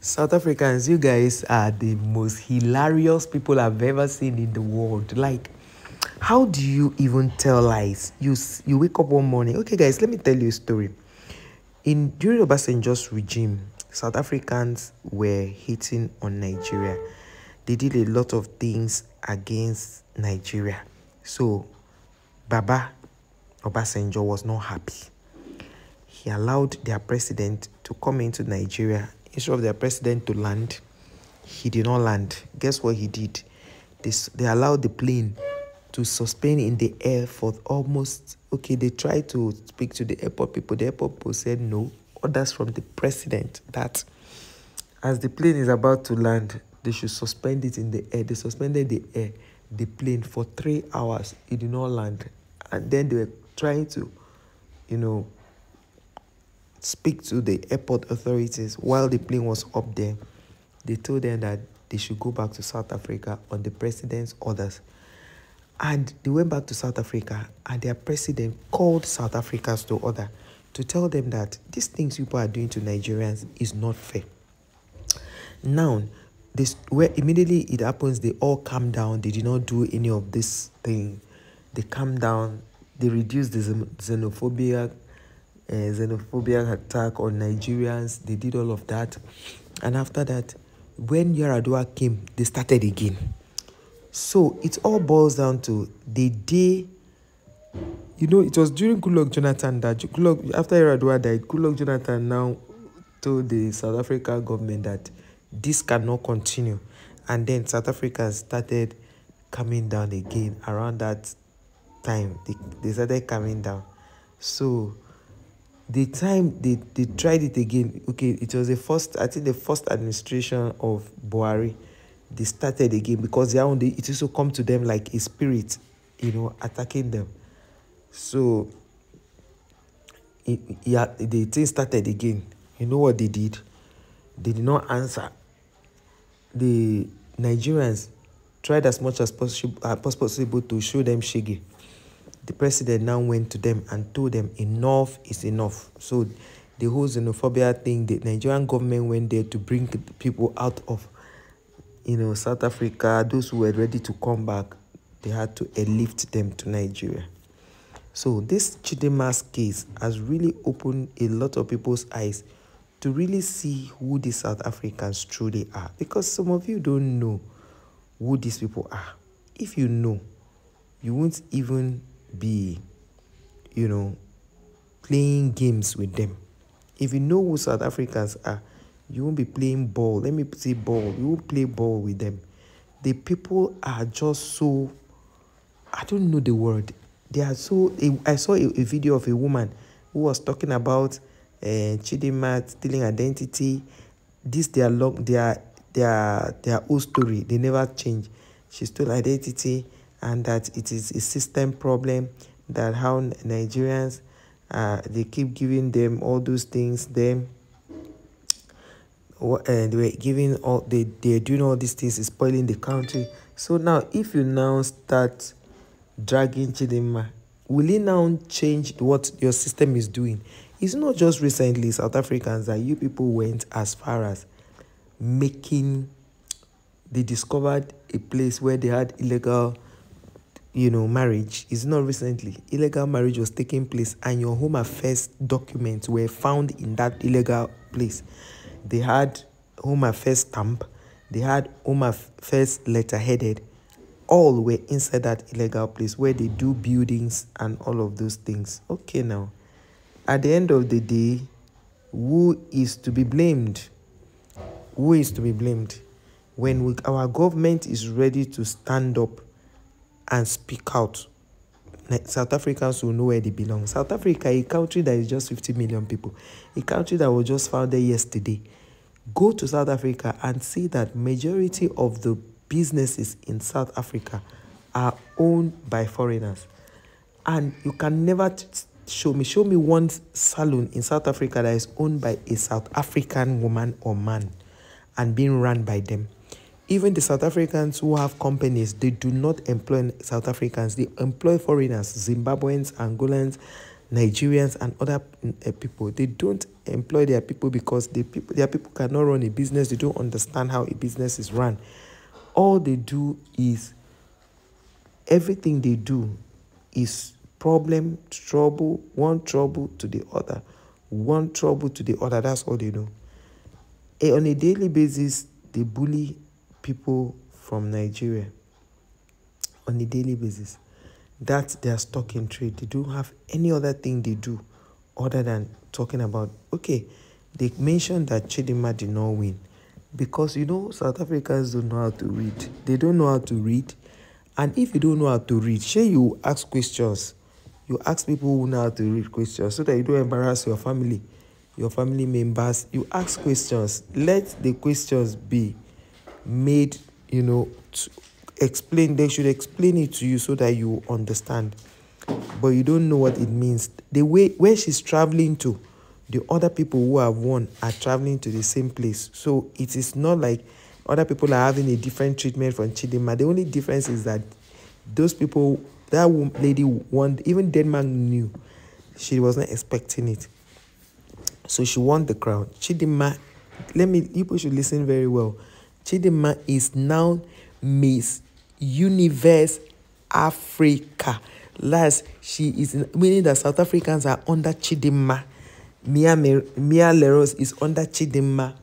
South Africans, you guys are the most hilarious people I've ever seen in the world. Like, how do you even tell lies? You wake up one morning. Okay, guys, let me tell you a story. During Obasanjo's regime, South Africans were hitting on Nigeria. They did a lot of things against Nigeria. So, Baba Obasanjo was not happy. He allowed their president to come into Nigeria. Instead of their president to land, he did not land. Guess what he did? They allowed the plane to suspend in the air for almost, they tried to speak to the airport people. The airport people said no. Orders from the president that as the plane is about to land, they should suspend it in the air. They suspended the plane for 3 hours. It did not land. And then they were trying to, speak to the airport authorities while the plane was up there. They told them that they should go back to South Africa on the president's orders. And they went back to South Africa, and their president called South Africans to order to tell them that these things people are doing to Nigerians is not fair. Now, where immediately it happens, they all calm down. They did not do any of this thing. They calm down. They reduced the xenophobia attack on Nigerians. They did all of that. And after that, when Yaradua came, they started again. So it all boils down to the day, it was during Goodluck Jonathan that after Yaradua died, Goodluck Jonathan now told the South African government that this cannot continue. And then South Africans started coming down again around that time. They started coming down. So the time they tried it again, it was the first administration of Buhari. They started again because it also come to them like a spirit, attacking them. So the thing started again. You know what they did? They did not answer. The Nigerians tried as much as possible to show them shege. The president now went to them and told them enough is enough. So the whole xenophobia thing, the Nigerian government went there to bring people out of, South Africa. Those who were ready to come back, they had to airlift them to Nigeria. So this CHIDINMA's case has really opened a lot of people's eyes to really see who the South Africans truly are. Because some of you don't know who these people are. If you know, you won't even be, playing games with them. If you know who South Africans are, you won't be playing ball. Let me say ball. You won't play ball with them. The people are just so, I don't know the word. They are so, I saw a video of a woman who was talking about CHIDINMA stealing identity. This their old story. They never change. She stole identity, and that it is a system problem, that how Nigerians, they keep giving them all those things, they were giving all, they're doing all these things, is spoiling the country. So now, if you now start dragging CHIDINMA, will it now change what your system is doing? It's not just recently South Africans that you people went as far as they discovered a place where they had illegal, marriage. It's not recently. Illegal marriage was taking place, and your Home Affairs documents were found in that illegal place. They had Home Affairs stamp. They had Home Affairs letterheaded. All were inside that illegal place where they do buildings and all of those things. Okay, now, at the end of the day, who is to be blamed? Who is to be blamed? When our government is ready to stand up and speak out, South Africans will know where they belong. South Africa, a country that is just 50 million people, a country that was just founded yesterday. Go to South Africa and see that majority of the businesses in South Africa are owned by foreigners. And you can never show me one salon in South Africa that is owned by a South African woman or man and being run by them. Even the South Africans who have companies, they do not employ South Africans. They employ foreigners, Zimbabweans, Angolans, Nigerians and other people. They don't employ their people because their people cannot run a business. They don't understand how a business is run. All they do is, everything they do is problem, trouble, one trouble to the other. One trouble to the other. That's all they do. On a daily basis, they bully people from Nigeria. On a daily basis. That's their stock in trade. They don't have any other thing they do other than talking about, okay, they mentioned that CHIDINMA did not win. Because, South Africans don't know how to read. They don't know how to read. And if you don't know how to read, say you ask questions. You ask people who know how to read questions so that you don't embarrass your family members. You ask questions. Let the questions be made, to explain. They should explain it to you so that you understand. But you don't know what it means. The way where she's traveling to, the other people who have won are traveling to the same place. So it is not like other people are having a different treatment from CHIDINMA. The only difference is that those people, that lady won. Even Denmark knew she was not expecting it. So she won the crown. CHIDINMA, people should listen very well. CHIDINMA is now Miss Universe Africa. Last, she is meaning that South Africans are under CHIDINMA. Mia Leros is under CHIDINMA.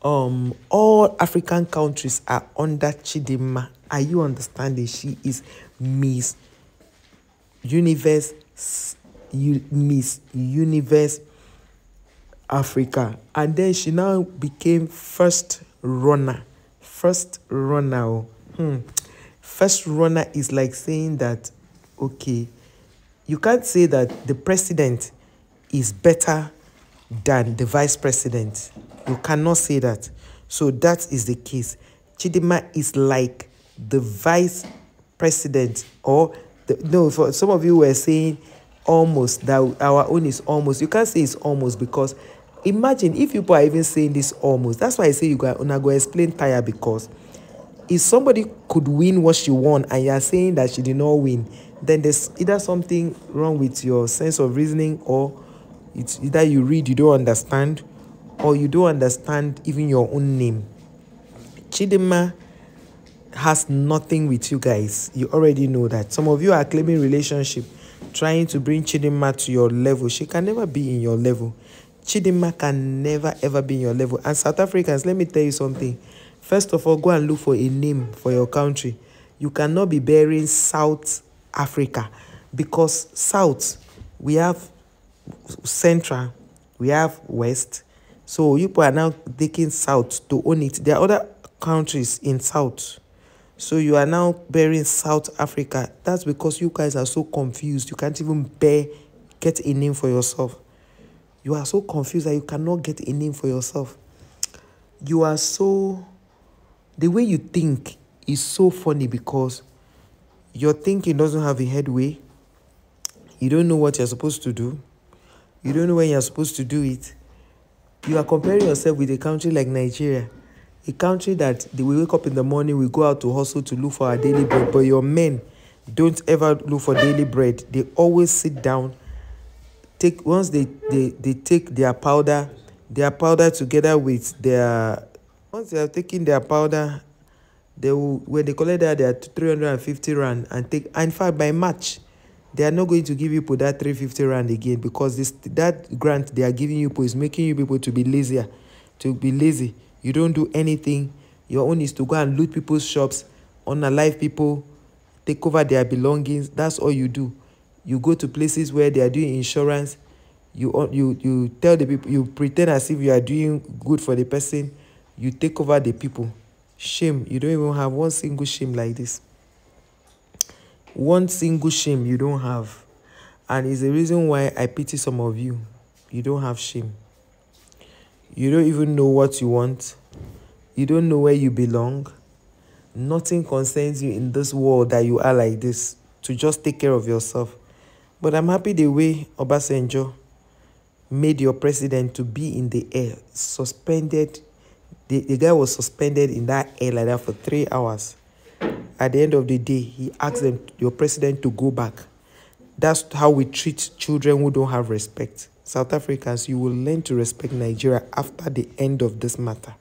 All African countries are under CHIDINMA. Are you understanding? She is Miss Universe, Miss Universe Africa. And then she now became first runner. First runner. First runner is like saying that, okay, you can't say that the president is better than the vice president. You cannot say that. So that is the case. CHIDINMA is like the vice president, or no, for some of you were saying almost, that our own is almost. You can't say it's almost, because imagine if people are even saying this almost. That's why I say you go explain tire, because if somebody could win what she won and you are saying that she did not win, then there's either something wrong with your sense of reasoning, or it's either you read, you don't understand, or you don't understand even your own name. CHIDINMA has nothing with you guys. You already know that. Some of you are claiming relationship, trying to bring CHIDINMA to your level. She can never be in your level. CHIDINMA can never ever be in your level. And South Africans, let me tell you something. First of all, go and look for a name for your country. You cannot be bearing South Africa, because South, we have Central, we have West. So you people are now taking South to own it. There are other countries in South. So you are now bearing South Africa. That's because you guys are so confused. You can't even get a name for yourself. You are so confused that you cannot get a name for yourself. You are so... The way you think is so funny, because your thinking doesn't have a headway. You don't know what you're supposed to do. You don't know when you're supposed to do it. You are comparing yourself with a country like Nigeria. A country that we wake up in the morning, we go out to hustle to look for our daily bread. But your men don't ever look for daily bread. They always sit down. Once they take their powder together with their... Once they are taking their powder, they will, when they collect that, they are 350 rand and take. And in fact, by March, they are not going to give you that 350 rand again, because that grant they are giving you is making you people to be lazier, to be lazy. You don't do anything. Your own is to go and loot people's shops, unalive people, take over their belongings. That's all you do. You go to places where they are doing insurance. You tell the people, you pretend as if you are doing good for the person. You take over the people. Shame. You don't even have one single shame like this. One single shame you don't have. And it's the reason why I pity some of you. You don't have shame. You don't even know what you want. You don't know where you belong. Nothing concerns you in this world that you are like this, to just take care of yourself. But I'm happy the way Obasanjo made your president to be in the air, suspended. The guy was suspended in that air like that for 3 hours. At the end of the day, he asked your president to go back. That's how we treat children who don't have respect. South Africans, you will learn to respect Nigeria after the end of this matter.